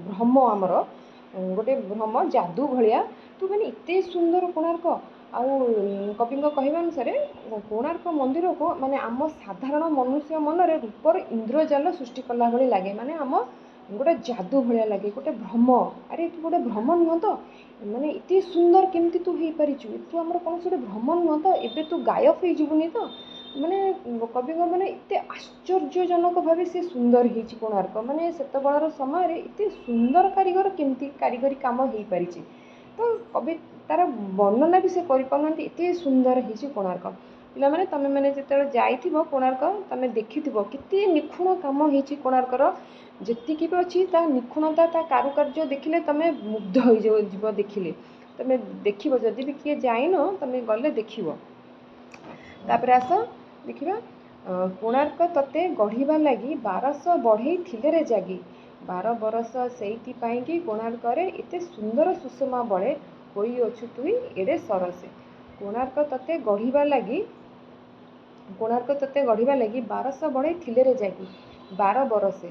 ଭ୍ରମ, ଆମର ଗୋଟେ ଭ୍ରମ, ଯାଦୁ ଭଳିଆ। ତୁ ମାନେ ଏତେ ସୁନ୍ଦର କୋଣାର୍କ। ଆଉ କବିଙ୍କ କହିବା ଅନୁସାରେ କୋଣାର୍କ ମନ୍ଦିରକୁ ମାନେ ଆମ ସାଧାରଣ ମନୁଷ୍ୟ ମନରେ ରୂପର ଇନ୍ଦ୍ରଜାଲ ସୃଷ୍ଟି କଲା ଭଳି ଲାଗେ। ମାନେ ଆମ ଗୋଟେ ଯାଦୁ ଭଳିଆ ଲାଗେ, ଗୋଟେ ଭ୍ରମ। ଆରେ ତୁ ଗୋଟେ ଭ୍ରମ ନୁହଁ ତ? ମାନେ ଏତେ ସୁନ୍ଦର କେମିତି ତୁ ହେଇପାରିଛୁ? ତୁ ଆମର କୌଣସି ଗୋଟେ ଭ୍ରମ ନୁହଁ ତ? ଏବେ ତୁ ଗାୟବ ହେଇଯିବୁନି ତ? ମାନେ କବିଙ୍କ ମାନେ ଏତେ ଆଶ୍ଚର୍ଯ୍ୟଜନକ ଭାବେ ସେ ସୁନ୍ଦର ହେଇଛି କୋଣାର୍କ। ମାନେ ସେତେବେଳର ସମୟରେ ଏତେ ସୁନ୍ଦର କେମିତି କାରିଗରୀ କାମ ହେଇପାରିଛି। ତ କବି ତା'ର ବର୍ଣ୍ଣନା ବି ସେ କରିପାରୁନାହାନ୍ତି, ଏତେ ସୁନ୍ଦର ହେଇଛି କୋଣାର୍କ। ପିଲାମାନେ ତୁମେମାନେ ଯେତେବେଳେ ଯାଇଥିବ କୋଣାର୍କ, ତୁମେ ଦେଖିଥିବ କେତେ ନିଖୁଣ କାମ ହେଇଛି କୋଣାର୍କର। ଯେତିକି ବି ଅଛି ତା ନିଖୁଣତା, ତା କାରୁକାର୍ଯ୍ୟ ଦେଖିଲେ ତୁମେ ମୁଗ୍ଧ ହୋଇଯିବ। ଦେଖିଲେ ତୁମେ ଦେଖିବ, ଯଦି ବି କିଏ ଯାଇନ ତୁମେ ଗଲେ ଦେଖିବ। ତାପରେ ଆସ ଦେଖିବା, କୋଣାର୍କ ତତେ ଗଢ଼ିବା ଲାଗି 1200 ବଢ଼େଇ ଥିଲେ ରେ ଜାଗି। 12 ବରଷ ସେଇଥିପାଇଁକି କୋଣାର୍କରେ ଏତେ ସୁନ୍ଦର ସୁଷମା ବଳେ, ହୋଇଅଛୁ ତୁଇ ଏଡ଼େ ସରସେ। କୋଣାର୍କ ତତେ ଗଢ଼ିବା ଲାଗି 1200 ବଢ଼େଇ ଥିଲେ ରେ ଜାଗି। 12 ବରଷେ।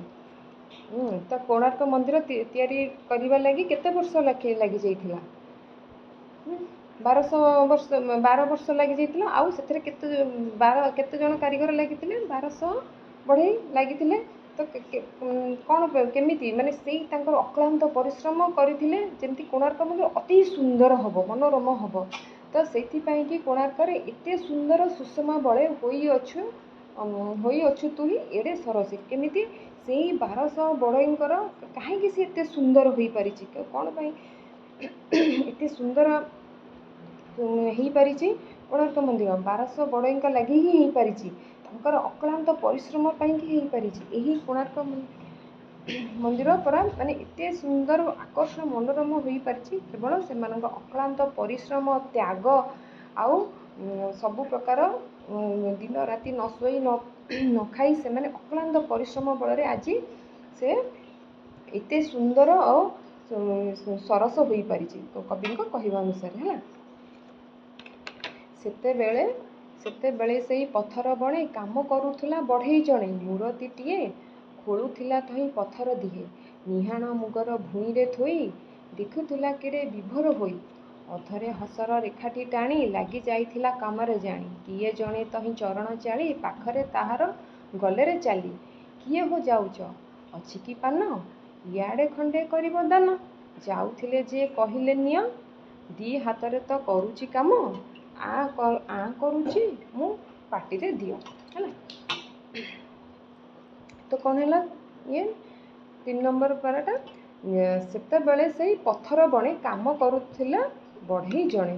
ତ କୋଣାର୍କ ମନ୍ଦିର ତିଆରି କରିବା ଲାଗି କେତେ ବର୍ଷ ଲାଗିଯାଇଥିଲା? 12 ବର୍ଷ ଲାଗିଯାଇଥିଲା। ଆଉ ସେଥିରେ କେତେ ଜଣ କାରିଗର ଲାଗିଥିଲେ? 1200 ବଢ଼େଇ ଲାଗିଥିଲେ। ତ କ'ଣ କେମିତି ମାନେ ସେଇ ତାଙ୍କର ଅକ୍ଳାନ୍ତ ପରିଶ୍ରମ କରିଥିଲେ ଯେମିତି କୋଣାର୍କ ମନ୍ଦିର ଅତି ସୁନ୍ଦର ହେବ, ମନୋରମ ହେବ। ତ ସେଇଥିପାଇଁକି କୋଣାର୍କରେ ଏତେ ସୁନ୍ଦର ସୁଷମା ବଳେ ହୋଇଅଛୁ ତୁହି ଏଡ଼େ ସରସି। କେମିତି ସେଇ 1200 ବଢ଼େଇଙ୍କର କାହିଁକି ସେ ଏତେ ସୁନ୍ଦର ହୋଇପାରିଛି, କ'ଣ ପାଇଁ ଏତେ ସୁନ୍ଦର ହେଇପାରିଛି କୋଣାର୍କ ମନ୍ଦିର? 1200 ବଢ଼େଇଙ୍କ ଲାଗି ହିଁ ହେଇପାରିଛି, ତାଙ୍କର ଅକ୍ଳାନ୍ତ ପରିଶ୍ରମ ପାଇଁକି ହେଇପାରିଛି। ଏହି କୋଣାର୍କ ମନ୍ଦିର ପରା ମାନେ ଏତେ ସୁନ୍ଦର ଆକର୍ଷଣ ମନୋରମ ହୋଇପାରିଛି କେବଳ ସେମାନଙ୍କ ଅକ୍ଳାନ୍ତ ପରିଶ୍ରମ, ତ୍ୟାଗ ଆଉ ସବୁ ପ୍ରକାର ଦିନ ରାତି ନ ଶୋଇ ନ ଖାଇ ସେମାନେ ଅକ୍ଳାନ୍ତ ପରିଶ୍ରମ ବଳରେ ଆଜି ସେ ଏତେ ସୁନ୍ଦର ଆଉ ସରସ ହୋଇପାରିଛି କବିଙ୍କ କହିବା ଅନୁସାରେ। ହେଲା, ସେତେବେଳେ ସେଇ ପଥର ବଣେ କାମ କରୁଥିଲା ବଢ଼େଇ ଜଣେ, ମୂରତିଟିଏ ଖୋଳୁଥିଲା ତହିଁ ପଥର ଦିହେ। ନିହାଣ ମୁଗର ଭୂଇଁରେ ଥୋଇ ଦେଖୁଥିଲା କେଡ଼େ ବିଭୋର ହୋଇ। ଅଧରେ ହସର ରେଖାଟି ଟାଣି ଲାଗି ଯାଇଥିଲା କାମରେ ଜାଣି। କିଏ ଜଣେ ତହିଁ ଚରଣ ଚାଳି ପାଖରେ ତାହାର ଗଲେରେ ଚାଲି। କିଏ ହୋ ଯାଉଛ ଅଛି କି ପାନ, ଇଆଡ଼େ ଖଣ୍ଡେ କରିବ ଦାନ। ଯାଉଥିଲେ ଯେ କହିଲେ ନିଅ, ଦି ହାତରେ ତ କରୁଛି କାମ, ଆଁ କରୁଛି ମୁଁ ପାଟିରେ ଦିଅ। ହେଲା, ତ କ'ଣ ହେଲା 3 ନମ୍ବର ପାରାଟା, ସେତେବେଳେ ସେଇ ପଥର ବଣେ କାମ କରୁଥିଲା ବଢ଼େଇ ଜଣେ।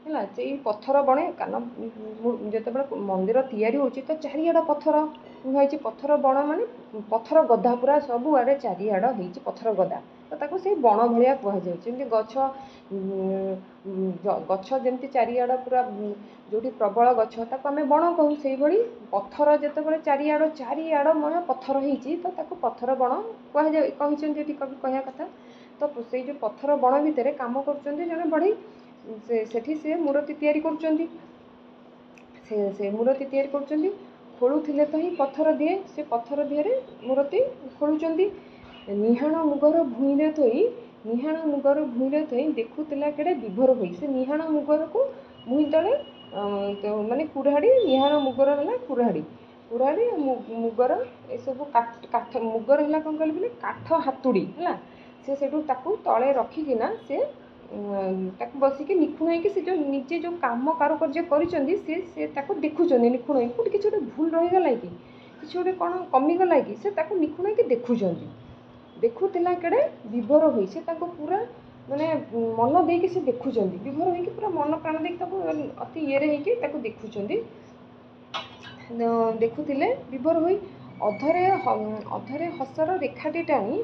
ହେଲା, ସେଇ ପଥର ବଣେ, କାରଣ ଯେତେବେଳେ ମନ୍ଦିର ତିଆରି ହେଉଛି ତ ଚାରିଆଡ଼ ପଥର ହେଇଛି। ପଥର ବଣ ମାନେ ପଥର ଗଦା, ପୁରା ସବୁଆଡ଼େ ଚାରିଆଡ଼ ହେଇଛି ପଥର ଗଦା, ତ ତାକୁ ସେଇ ବଣ ଭଳିଆ କୁହାଯାଉଛି। ଯେମିତି ଗଛ ଯେମିତି ଚାରିଆଡ଼ ପୁରା ଯେଉଁଠି ପ୍ରବଳ ଗଛ ତାକୁ ଆମେ ବଣ କହୁ, ସେଇଭଳି ପଥର ଯେତେବେଳେ ଚାରିଆଡ଼ ପଥର ହେଇଛି ତ ତାକୁ ପଥର ବଣ କୁହାଯାଏ, କହିଛନ୍ତି ଏଠି କବି କହିବା କଥା। ତ ସେଇ ଯେଉଁ ପଥର ବଣ ଭିତରେ କାମ କରୁଛନ୍ତି ଜଣେ ବଢ଼େଇ, ସେଠି ସେ ମୂରତି ତିଆରି କରୁଛନ୍ତି। ସେ ମୂରତି ତିଆରି କରୁଛନ୍ତି, ଖୋଳୁଥିଲେ ତ ହିଁ ପଥର ଦିଏ, ସେ ପଥର ଦିହରେ ମୂରତି ଖୋଳୁଛନ୍ତି। ନିହାଣ ମୁଗର ଭୂଇଁରେ ଥୋଇ ଦେଖୁଥିଲା କେଡ଼େ ବିଭୋର ହୋଇ। ସେ ନିହାଣ ମୁଗରକୁ ଭୂଇଁ ତଳେ ମାନେ କୁରାଢ଼ି, ନିହାଣ ମୁଗର ହେଲା କୁରାଢ଼ି ମୁଗର ଏସବୁ କାଠ, ମୁଗର ହେଲା କ'ଣ କହିଲେ କାଠ ହାତୁଡ଼ି। ହେଲା, ସେ ସେଠୁ ତାକୁ ତଳେ ରଖିକିନା ସେ ତାକୁ ବସିକି ନିଖୁଣେଇକି ସେ ଯେଉଁ ନିଜେ ଯେଉଁ କାମ କାରୁକାର୍ଯ୍ୟ କରିଛନ୍ତି ସେ ତାକୁ ଦେଖୁଛନ୍ତି ନିଖୁଣେଇ, କେଉଁଠି କିଛି ଗୋଟେ ଭୁଲ ରହିଗଲା କି, କିଛି ଗୋଟେ କ'ଣ କମିଗଲା କି, ସେ ତାକୁ ନିଖୁଣେଇକି ଦେଖୁଛନ୍ତି। ଦେଖୁଥିଲା କେଡ଼େ ବିଭୋର ହୋଇ, ସେ ତାକୁ ପୁରା ମାନେ ମନ ଦେଇକି ସେ ଦେଖୁଛନ୍ତି, ବିଭୋର ହେଇକି ପୁରା ମନ ପ୍ରାଣ ଦେଇକି ତାକୁ ଅତି ଇଏରେ ହେଇକି ତାକୁ ଦେଖୁଥିଲେ ବିଭୋର ହୋଇ। ଅଧରେ ହସର ରେଖାଟି ଟାଣି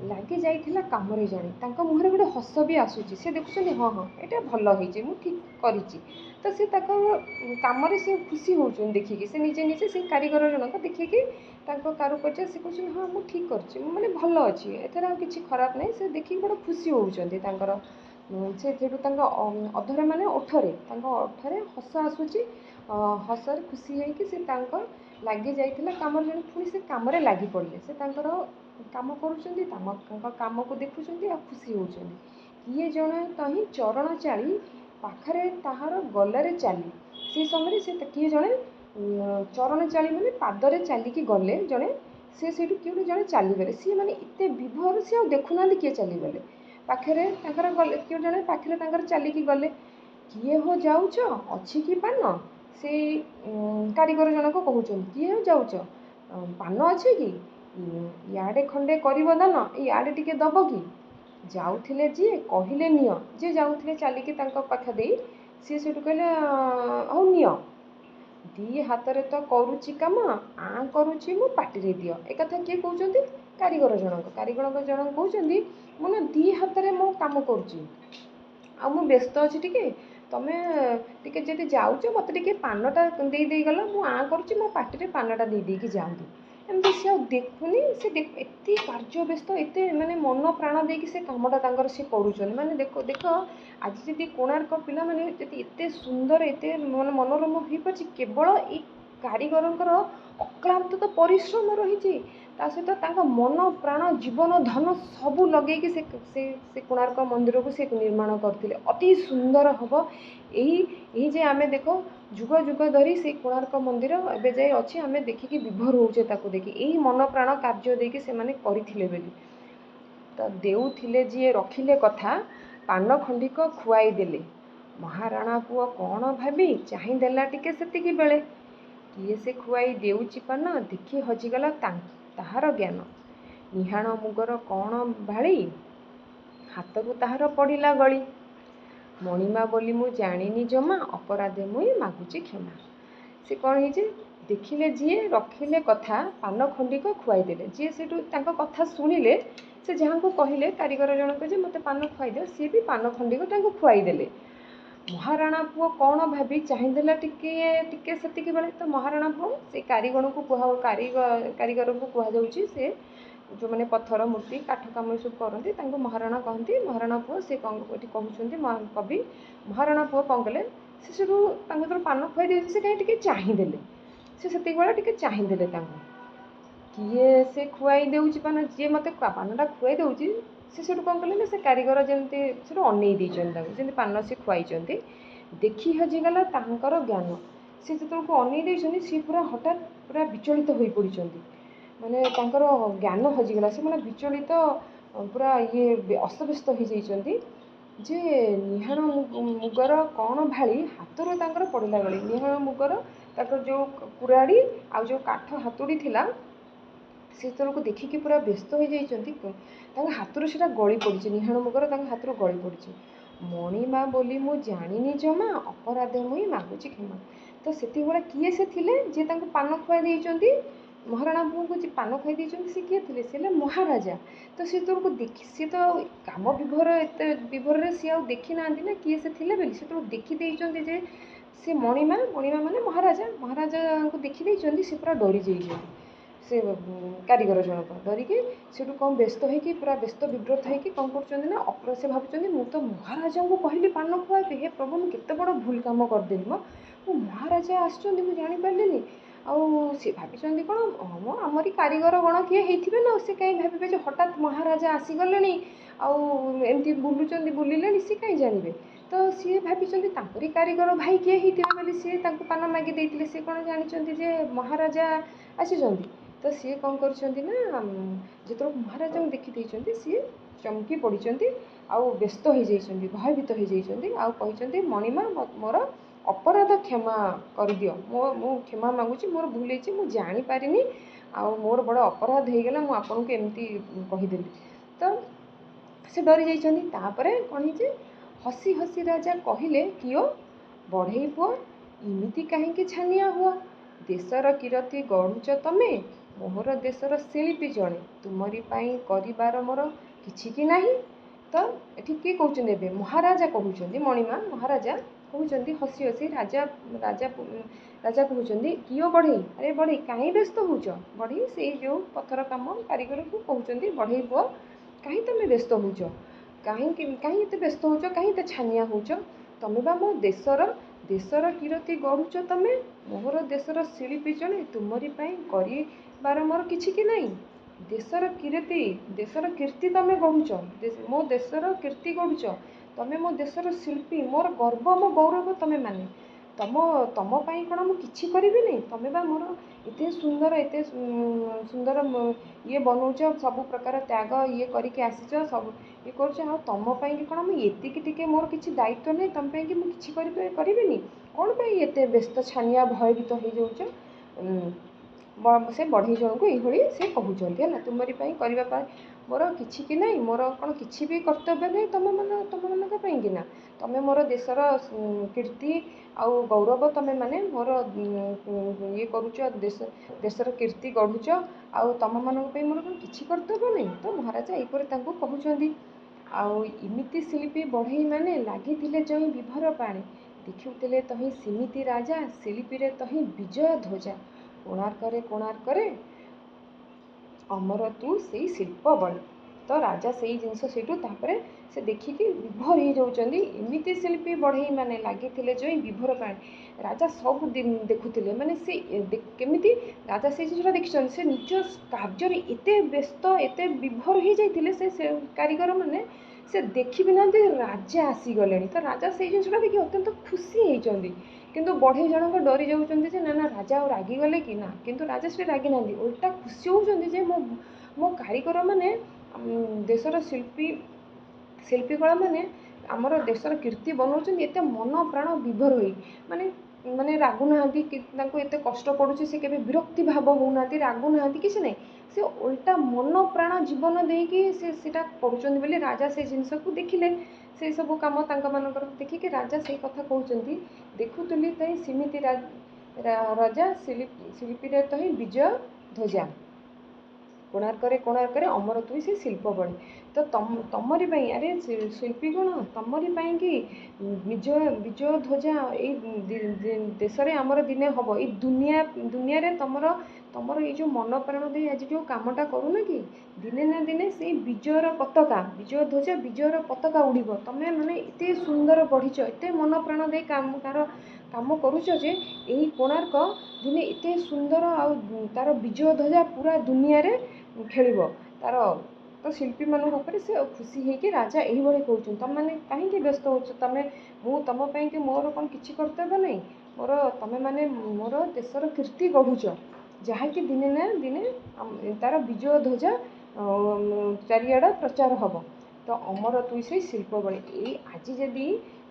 ଲାଗି ଯାଇଥିଲା କାମରେ ଜାଣି। ତାଙ୍କ ମୁହଁରେ ଗୋଟେ ହସ ବି ଆସୁଛି, ସେ ଦେଖୁଛନ୍ତି ହଁ ଏଇଟା ଭଲ ହେଇଛି, ମୁଁ ଠିକ୍ କରିଛି। ତ ସେ ତାଙ୍କ କାମରେ ସେ ଖୁସି ହେଉଛନ୍ତି ଦେଖିକି, ସେ ନିଜେ ସେଇ କାରିଗର ଜଣକ ଦେଖିକି ତାଙ୍କ କାରୁକାର୍ଯ୍ୟ ସେ କହୁଛନ୍ତି ହଁ ମୁଁ ଠିକ୍ କରିଛି, ମାନେ ଭଲ ଅଛି, ଏଥିରେ ଆଉ କିଛି ଖରାପ ନାହିଁ। ସେ ଦେଖିକି ଗୋଟେ ଖୁସି ହେଉଛନ୍ତି ତାଙ୍କର। ସେ ସେଠୁ ତାଙ୍କ ଅଧରେ ମାନେ ତାଙ୍କ ଓଠରେ ହସ ଆସୁଛି, ହସରେ ଖୁସି ହେଇକି ସେ ତାଙ୍କ ଲାଗି ଯାଇଥିଲା କାମରେ ଜଣେ, ପୁଣି ସେ କାମରେ ଲାଗି ପଡ଼ିଲେ। ସେ ତାଙ୍କର କାମ କରୁଛନ୍ତି, ତାଙ୍କ କାମକୁ ଦେଖୁଛନ୍ତି ଆଉ ଖୁସି ହେଉଛନ୍ତି। କିଏ ଜଣେ ତହିଁ ଚରଣ ଚାଳି ପାଖରେ ତାହାର ଗଲାରେ ଚାଲି। ସେ ସମୟରେ କିଏ ଜଣେ ଚରଣ ଚାଳି ମାନେ ପାଦରେ ଚାଲିକି ଗଲେ ଜଣେ, ସେ ସେଇଠୁ କିଏ ଗୋଟେ ଜଣେ ଚାଲିଗଲେ। ସିଏ ମାନେ ଏତେ ବିଭୋର, ସିଏ ଆଉ ଦେଖୁନାହାନ୍ତି କିଏ ଚାଲିଗଲେ, ପାଖରେ ତାଙ୍କର ଗଲେ, କିଏ ଜଣେ ପାଖରେ ତାଙ୍କର ଚାଲିକି ଗଲେ। କିଏ ହୋ ଯାଉଛ ଅଛି କି ପାନ, ସେଇ କାରିଗର ଜଣକ କହୁଛନ୍ତି କିଏ ହୋ ଯାଉଛ, ପାନ ଅଛି କି, ଇଆଡ଼େ ଖଣ୍ଡେ କରିବ ଦାନ, ଇଆଡ଼େ ଟିକେ ଦେବ କି। ଯାଉଥିଲେ ଯିଏ କହିଲେ ନିଅ, ଯିଏ ଯାଉଥିଲେ ଚାଲିକି ତାଙ୍କ ପାଖ ଦେଇ, ସିଏ ସେଇଠୁ କହିଲେ ହଉ ନିଅ। ଦି ହାତରେ ତ କରୁଛି କାମ, ଆଁ କରୁଛି ମୁଁ ପାଟିରେ ଦିଅ। ଏକଥା କିଏ କହୁଛନ୍ତି, କାରିଗର ଜଣକ କହୁଛନ୍ତି ମୁଁ ନା 2 ହାତରେ ମୁଁ କାମ କରୁଛି, ଆଉ ମୁଁ ବ୍ୟସ୍ତ ଅଛି ଟିକେ, ତମେ ଟିକେ ଯଦି ଯାଉଛ ମୋତେ ଟିକେ ପାନଟା ଦେଇଗଲ, ମୁଁ ଆଁ କରୁଛି, ମୋ ପାଟିରେ ପାନଟା ଦେଇକି ଯାଆନ୍ତୁ। ଏମିତି ସେ ଆଉ ଦେଖୁନି, ସେ ଏତେ କାର୍ଯ୍ୟ ବ୍ୟସ୍ତ, ଏତେ ମାନେ ମନ ପ୍ରାଣ ଦେଇକି ସେ କାମଟା ତାଙ୍କର ସେ କରୁଛନ୍ତି। ମାନେ ଦେଖ ଆଜି ଯଦି କୋଣାର୍କ ପିଲାମାନେ ଯଦି ଏତେ ସୁନ୍ଦର, ଏତେ ମାନେ ମନୋରମ ହୋଇପାରିଛି, କେବଳ ଏଇ କାରିଗରଙ୍କର ଅକ୍ଳାନ୍ତ ତ ପରିଶ୍ରମ ରହିଛି, ତା ସହିତ ତାଙ୍କ ମନ ପ୍ରାଣ ଜୀବନ ଧନ ସବୁ ଲଗେଇକି ସେ କୋଣାର୍କ ମନ୍ଦିରକୁ ସେ ନିର୍ମାଣ କରିଥିଲେ। ଅତି ସୁନ୍ଦର ହେବ। ଏଇ ଯେ ଆମେ ଦେଖ ଯୁଗ ଯୁଗ ଧରି ସେଇ କୋଣାର୍କ ମନ୍ଦିର ଏବେ ଯାଏ ଅଛି, ଆମେ ଦେଖିକି ବିଭୋର ହେଉଛେ ତାକୁ ଦେଖି, ଏଇ ମନ ପ୍ରାଣ କାର୍ଯ୍ୟ ଦେଇକି ସେମାନେ କରିଥିଲେ ବୋଲି। ତ ଦେଉଥିଲେ ଯିଏ ରଖିଲେ କଥା, ପାନ ଖଣ୍ଡିକ ଖୁଆଇ ଦେଲେ, ମହାରାଣା ପୁଅ କ'ଣ ଭାବି ଚାହିଁଦେଲା ଟିକେ ସେତିକି ବେଳେ। କିଏ ସେ ଖୁଆଇ ଦେଉଛି ପାନ, ଦେଖି ହଜିଗଲା ତାହାର ଜ୍ଞାନ। ନିହାଣ ମୁଗର କ'ଣ ଭାଳି, ହାତରୁ ତାହାର ପଡ଼ିଲା ଗଳି। ମଣିମା ବୋଲି ମୁଁ ଜାଣିନି ଜମା, ଅପରାଧେ ମୁଇଁ ମାଗୁଛି କ୍ଷମା। ସେ କ'ଣ ହେଇଛି, ଦେଖିଲେ ଯିଏ ରଖିଲେ କଥା, ପାନ ଖଣ୍ଡିକ ଖୁଆଇଦେଲେ। ଯିଏ ସେଇଠୁ ତାଙ୍କ କଥା ଶୁଣିଲେ, ସେ ଯାହାଙ୍କୁ କହିଲେ କାରିଗର ଜଣକ ଯେ ମୋତେ ପାନ ଖୁଆଇଦିଅ, ସିଏ ବି ପାନ ଖଣ୍ଡିକ ତାଙ୍କୁ ଖୁଆଇଦେଲେ। ମହାରାଣା ପୁଅ କ'ଣ ଭାବି ଚାହିଁଦେଲା ଟିକେ ସେତିକି ବେଳେ। ତ ମହାରାଣା ପୁଅ ସେ କାରିଗରକୁ କୁହାଯାଉଛି, ସେ ଯେଉଁମାନେ ପଥର ମୂର୍ତ୍ତି କାଠ କାମ ଏସବୁ କରନ୍ତି ତାଙ୍କୁ ମହାରାଣା କହନ୍ତି। ମହାରାଣା ପୁଅ ସେ ଏଠି କହୁଛନ୍ତି କବି, ମହାରାଣା ପୁଅ କ'ଣ କଲେ, ସେ ସେଠୁ ତାଙ୍କୁ ଯେତେବେଳେ ପାନ ଖୁଆଇ ଦେଇଛି ସେ କାହିଁ ଟିକେ ଚାହିଁଦେଲେ। ସେ ସେତିକିବେଳେ ଟିକେ ଚାହିଁଦେଲେ ତାଙ୍କୁ, କିଏ ସେ ଖୁଆଇ ଦେଉଛି ପାନ, ଯିଏ ମୋତେ ପାନଟା ଖୁଆଇ ଦେଉଛି। ସେ ସେଠୁ କ'ଣ କଲେ ନା, ସେ କାରିଗର ଯେମିତି ସେଠୁ ଅନେଇ ଦେଇଛନ୍ତି ତାଙ୍କୁ, ଯେମିତି ପାନ ସେ ଖୁଆଇଛନ୍ତି। ଦେଖି ହଜିଗଲା ତାଙ୍କର ଜ୍ଞାନ। ସେ ଯେତେବେଳକୁ ଅନେଇ ଦେଇଛନ୍ତି, ସିଏ ପୁରା ହଠାତ୍ ପୁରା ବିଚଳିତ ହୋଇପଡ଼ିଛନ୍ତି। ମାନେ ତାଙ୍କର ଜ୍ଞାନ ହଜିଗଲା, ସେମାନେ ବିଚଳିତ ପୁରା ଅସ୍ତବ୍ୟସ୍ତ ହୋଇଯାଇଛନ୍ତି। ଯେ ନିହାଣ ମୁଗର କ'ଣ ଭାଳି, ହାତରୁ ତାଙ୍କର ପଡ଼ିଲା ଗଳି। ନିହାଣ ମୁଗର ତାଙ୍କର ଯେଉଁ କୁରାଡ଼ି ଆଉ ଯେଉଁ କାଠ ହାତୁଡ଼ି ଥିଲା, ସେତେବେଳକୁ ଦେଖିକି ପୁରା ବ୍ୟସ୍ତ ହୋଇଯାଇଛନ୍ତି। ତାଙ୍କ ହାତରୁ ସେଇଟା ଗଳି ପଡ଼ିଛି, ନିହାଣ ମୁଗର ତାଙ୍କ ହାତରୁ ଗଳି ପଡ଼ିଛି। ମଣିମା ବୋଲି ମୁଁ ଜାଣିନି ଜମା, ଅପରାଧେ ମୁଇଁ ମାଗୁଛି କ୍ଷମା। ତ ସେତିକିବେଳେ କିଏ ସେ ଥିଲେ, ଯିଏ ତାଙ୍କୁ ପାନ ଖୁଆଇ ଦେଇଛନ୍ତି, ମହାରାଣା ପୁଅଙ୍କୁ ଯିଏ ପାନ ଖୁଆଇ ଦେଇଛନ୍ତି, ସେ କିଏ ଥିଲେ? ସେ ହେଲେ ମହାରାଜା। ତ ସେତେବେଳକୁ ସିଏ ତ କାମ ଏତେ ବିଭୋରରେ ସିଏ ଆଉ ଦେଖିନାହାନ୍ତି ନା କିଏ ସେ ଥିଲେ ବୋଲି। ସେତେବେଳକୁ ଦେଖିଦେଇଛନ୍ତି ଯେ ସେ ମଣିମା ମାନେ ମହାରାଜାଙ୍କୁ ଦେଖିଦେଇଛନ୍ତି। ସେ ପୁରା ଡରି ଯାଇଛନ୍ତି। ସେ କାରିଗର ଜଣକ ଡରିକି ସେଠୁ କ'ଣ ବ୍ୟସ୍ତ ହେଇକି ପୁରା ବ୍ୟସ୍ତ ବିବ୍ରତ ହେଇକି କ'ଣ କରୁଛନ୍ତି ନା, ସେ ଭାବୁଛନ୍ତି ମୁଁ ତ ମହାରାଜାଙ୍କୁ କହିଲି ପାନ ଖୁଆଇବି, ହେ ପ୍ରଭୁ ମୁଁ କେତେ ବଡ଼ ଭୁଲ କାମ କରିଦେଲି। ମୁଁ ମହାରାଜା ଆସିଛନ୍ତି, ମୁଁ ଜାଣିପାରିଲିନି। ଆଉ ସେ ଭାବିଛନ୍ତି କ'ଣ, ଆମରି କାରିଗର ଗଣ କିଏ ହେଇଥିବେ ନା, ସେ କାହିଁ ଭାବିବେ ଯେ ହଠାତ୍ ମହାରାଜା ଆସିଗଲେଣି ଆଉ ଏମିତି ବୁଲିଲେଣି, ସେ କାହିଁ ଜାଣିବେ। ତ ସିଏ ଭାବିଛନ୍ତି ତାଙ୍କରି କାରିଗର ଭାଇ କିଏ ହେଇଥିବେ ବୋଲି ସିଏ ତାଙ୍କୁ ପାନ ମାଗି ଦେଇଥିଲେ। ସେ କ'ଣ ଜାଣିଛନ୍ତି ଯେ ମହାରାଜା ଆସିଛନ୍ତି। ତ ସିଏ କ'ଣ କରିଛନ୍ତି ନା, ଯେତେବେଳେ ମହାରାଜାଙ୍କୁ ଦେଖିଦେଇଛନ୍ତି, ସିଏ ଚମକି ପଡ଼ିଛନ୍ତି ଆଉ ବ୍ୟସ୍ତ ହୋଇଯାଇଛନ୍ତି, ଭୟଭୀତ ହୋଇଯାଇଛନ୍ତି। ଆଉ କହିଛନ୍ତି, ମଣିମା ମୋର ଅପରାଧ କ୍ଷମା କରିଦିଅ, ମୁଁ କ୍ଷମା ମାଗୁଛି, ମୋର ଭୁଲ ହେଇଛି, ମୁଁ ଜାଣିପାରିନି, ଆଉ ମୋର ବଡ଼ ଅପରାଧ ହେଇଗଲା, ମୁଁ ଆପଣଙ୍କୁ ଏମିତି କହିଦେଲି। ତ ସେ ଡରି ଯାଇଛନ୍ତି। ତାପରେ କ'ଣ ହେଇଛି, ହସି ହସି ରାଜା କହିଲେ, କିଓ ବଢ଼େଇ ପୁଅ ଇମିତି କାହିଁକି ଛାନିଆ ହୁଅ, ଦେଶର କିରତି ଗଢ଼ୁଛ ତମେ, ମୋହର ଦେଶର ଶିଳ୍ପୀ ଜଣେ, ତୁମରି ପାଇଁ କରିବାର ମୋର କିଛି କି ନାହିଁ। ତ ଏଠି କିଏ କହୁଛନ୍ତି, ଏବେ ମହାରାଜା କହୁଛନ୍ତି, ମଣିମା ମହାରାଜା କହୁଛନ୍ତି ହସି ହସି। ରାଜା କହୁଛନ୍ତି, କିଓ ବଢ଼େଇ, ଆରେ ବଢ଼େଇ କାହିଁ ବ୍ୟସ୍ତ ହେଉଛ। ବଢ଼େଇ ସେଇ ଯେଉଁ ପଥର କାମ କାରିଗରକୁ କହୁଛନ୍ତି, ବଢ଼େଇ ପୁଅ କାହିଁ ତମେ ବ୍ୟସ୍ତ ହେଉଛ, କାହିଁ ଏତେ ବ୍ୟସ୍ତ ହେଉଛ, କାହିଁ ଏତେ ଛାନିଆ ହେଉଛ। ତମେ ବା ମୋ ଦେଶର କିରତି ଗଢ଼ୁଛ ତମେ, ମୋହର ଦେଶର ଶିଳ୍ପୀ ଜଣେ, ତୁମରି ପାଇଁ କରିବାର ମୋର କିଛି କି ନାହିଁ। ଦେଶର କୀର୍ତ୍ତି ତମେ ଗଢ଼ୁଛ, ମୋ ଦେଶର କୀର୍ତ୍ତି ଗଢ଼ୁଛ ତମେ, ମୋ ଦେଶର ଶିଳ୍ପୀ, ମୋର ଗର୍ବ ମୋ ଗୌରବ ତମେ ମାନେ। ତମ ପାଇଁ କ'ଣ ମୁଁ କିଛି କରିବିନି? ତମେ ବା ମୋର ଏତେ ସୁନ୍ଦର ବନଉଛ, ସବୁ ପ୍ରକାର ତ୍ୟାଗ କରିକି ଆସିଛ, ସବୁ କରୁଛ, ଆଉ ତମ ପାଇଁକି କ'ଣ ମୁଁ ଏତିକି ଟିକେ ମୋର କିଛି ଦାୟିତ୍ୱ ନାହିଁ, ତମ ପାଇଁକି ମୁଁ କିଛି କରିବିନି? କ'ଣ ପାଇଁ ଏତେ ବ୍ୟସ୍ତ ଛାନିଆ ଭୟଭୀତ ହେଇଯାଉଛ? ସେ ବଢ଼େଇ ଜଣଙ୍କୁ ଏଇଭଳି ସେ କହୁଛନ୍ତି ହେଲା, ତୁମରି ପାଇଁ କରିବା ପାଇଁ ମୋର କିଛି କି ନାହିଁ, ମୋର କ'ଣ କିଛି ବି କର୍ତ୍ତବ୍ୟ ନାହିଁ ତମମାନଙ୍କ ପାଇଁକି ନା। ତମେ ମୋର ଦେଶର କୀର୍ତ୍ତି ଆଉ ଗୌରବ, ତମେ ମାନେ ମୋର କରୁଛ, ଦେଶର କୀର୍ତ୍ତି ଗଢ଼ୁଛ, ଆଉ ତମମାନଙ୍କ ପାଇଁ ମୋର କ'ଣ କିଛି କର୍ତ୍ତବ୍ୟ ନାହିଁ? ତ ମହାରାଜା ଏହିପରି ତାଙ୍କୁ କହୁଛନ୍ତି। ଆଉ ଇମିତି ଶିଳ୍ପୀ ବଢ଼େଇ ମାନେ ଲାଗିଥିଲେ ଜଇଁ ବିଭର ପାଣି, ଦେଖୁଥିଲେ ତହିଁ ସିମିତି ରାଜା, ଶିଳ୍ପୀରେ ତହିଁ ବିଜୟ ଧ୍ୱଜା, କୋଣାର୍କରେ ଅମର ତୁ ସେଇ ଶିଳ୍ପ ବଳେ। ତ ରାଜା ସେଇ ଜିନିଷ ସେଇଠୁ ତାପରେ ସେ ଦେଖିକି ବିଭୋର ହେଇଯାଉଛନ୍ତି। ଏମିତି ଶିଳ୍ପୀ ବଢ଼େଇ ମାନେ ଲାଗିଥିଲେ ଜଇଁ ବିଭୋର ପାଣି। ରାଜା ସବୁ ଦେଖୁଥିଲେ, ମାନେ ସେ କେମିତି ରାଜା ସେଇ ଜିନିଷଟା ଦେଖିଛନ୍ତି। ସେ ନିଜ କାର୍ଯ୍ୟରେ ଏତେ ବ୍ୟସ୍ତ, ଏତେ ବିଭୋର ହେଇଯାଇଥିଲେ ସେ କାରିଗର ମାନେ, ସେ ଦେଖିବି ନାହାନ୍ତି ରାଜା ଆସିଗଲେଣି। ତ ରାଜା ସେଇ ଜିନିଷଟା ଦେଖି ଅତ୍ୟନ୍ତ ଖୁସି ହେଇଛନ୍ତି। କିନ୍ତୁ ବଢ଼େଇ ଜଣକ ଡରି ଯାଉଛନ୍ତି ଯେ ନା ରାଜା ଆଉ ରାଗିଗଲେ କି ନା, କିନ୍ତୁ ରାଜା ସେଠି ରାଗି ନାହାନ୍ତି, ଓଲଟା ଖୁସି ହେଉଛନ୍ତି ଯେ ମୋ କାରିଗର ମାନେ, ଦେଶର ଶିଳ୍ପୀକଳା ମାନେ ଆମର ଦେଶର କୀର୍ତ୍ତି ବନାଉଛନ୍ତି ଏତେ ମନ ପ୍ରାଣ ବିଭୋର ହୋଇ, ମାନେ ମାନେ ରାଗୁନାହାନ୍ତି, ତାଙ୍କୁ ଏତେ କଷ୍ଟ ପଡ଼ୁଛି ସେ କେବେ ବିରକ୍ତି ଭାବ ହେଉନାହାନ୍ତି, ରାଗୁନାହାନ୍ତି, କିଛି ନାହିଁ। ସେ ଓଲଟା ମନ ପ୍ରାଣ ଜୀବନ ଦେଇକି ସେଟା କରୁଛନ୍ତି ବୋଲି ରାଜା ସେ ଜିନିଷକୁ ଦେଖିଲେ। ସେଇ ସବୁ କାମ ତାଙ୍କମାନଙ୍କର ଦେଖିକି ରାଜା ସେଇ କଥା କହୁଛନ୍ତି, ଦେଖୁଥିଲି ତ ସେମିତି ରାଜା ଶିଳ୍ପୀରେ ତ ହିଁ ବିଜୟ ଧ୍ୱଜା, କୋଣାର୍କରେ ଅମର ତୁଇ ସେ ଶିଳ୍ପ ବଳେ। ତ ତମରି ପାଇଁ, ଆରେ ଶିଳ୍ପୀ କ'ଣ ତମରି ପାଇଁ କି ବିଜୟ ଧ୍ୱଜା ଏଇ ଦେଶରେ ଆମର ଦିନେ ହେବ, ଏଇ ଦୁନିଆରେ ତମର ଏଇ ଯେଉଁ ମନ ପ୍ରାଣ ଦେଇ ଆଜି ଯେଉଁ କାମଟା କରୁନ କି, ଦିନେ ନା ଦିନେ ସେଇ ବିଜୟ ଧ୍ୱଜା ବିଜୟର ପତାକା ଉଡ଼ିବ। ତମେ ମାନେ ଏତେ ସୁନ୍ଦର ବଢ଼ିଛ, ଏତେ ମନ ପ୍ରାଣ ଦେଇ କାମ କରୁଛ ଯେ ଏଇ କୋଣାର୍କ ଦିନେ ଏତେ ସୁନ୍ଦର ଆଉ ତାର ବିଜୟ ଧ୍ୱଜା ପୁରା ଦୁନିଆରେ ଖେଳିବ। ତ ଶିଳ୍ପୀମାନଙ୍କ ଉପରେ ସେ ଖୁସି ହେଇକି ରାଜା ଏଇଭଳି କହୁଛନ୍ତି, ତମେମାନେ କାହିଁକି ବ୍ୟସ୍ତ ହେଉଛ, ମୁଁ ତମ ପାଇଁକି ମୋର କ'ଣ କିଛି କର୍ତ୍ତବ୍ୟ ନାହିଁ? ତମେମାନେ ମୋର ଦେଶର କୀର୍ତ୍ତି ଗଢ଼ୁଛ, ଯାହାକି ଦିନେ ନା ଦିନେ ତାର ବିଜୟ ଧ୍ୱଜା ଚାରିଆଡ଼ ପ୍ରଚାର ହେବ। ତ ଅମର ତୁଇ ସେଇ ଶିଳ୍ପ ବଳେ। ଆଜି ଯଦି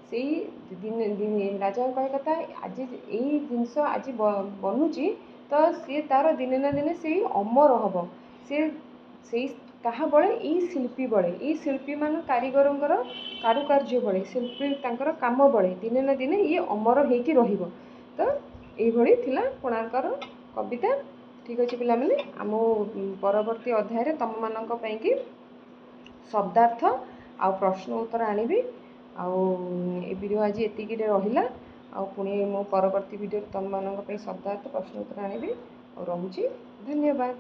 ସେଇ ରାଜାଙ୍କ କହିବା କଥା, ଆଜି ଏଇ ଜିନିଷ ଆଜି ବନୁଛି ତ ସିଏ ତାର ଦିନେ ନା ଦିନେ ସେଇ ଅମର ହେବ। ସେଇ କାହା ବଳେ? ଏଇ ଶିଳ୍ପୀ ବଳେ, ଏଇ ଶିଳ୍ପୀମାନ କାରିଗରଙ୍କର କାରୁକାର୍ଯ୍ୟ ବଳେ, ଶିଳ୍ପୀ ତାଙ୍କର କାମ ବଳେ ଦିନେ ନା ଦିନେ ଇଏ ଅମର ହେଇକି ରହିବ। ତ ଏଇଭଳି ଥିଲା କୋଣାର୍କର କବିତା। ଠିକ୍ ଅଛି ପିଲାମାନେ, ଆମ ପରବର୍ତ୍ତୀ ଅଧ୍ୟାୟରେ ତମମାନଙ୍କ ପାଇଁକି ଶବ୍ଦାର୍ଥ ଆଉ ପ୍ରଶ୍ନ ଉତ୍ତର ଆଣିବି। ଆଉ ଏ ଭିଡ଼ିଓ ଆଜି ଏତିକିରେ ରହିଲା, ଆଉ ପୁଣି ମୁଁ ପରବର୍ତ୍ତୀ ଭିଡ଼ିଓରେ ତମମାନଙ୍କ ପାଇଁ ଶବ୍ଦାର୍ଥ ପ୍ରଶ୍ନ ଉତ୍ତର ଆଣିବି। ଆଉ ରହୁଛି, ଧନ୍ୟବାଦ।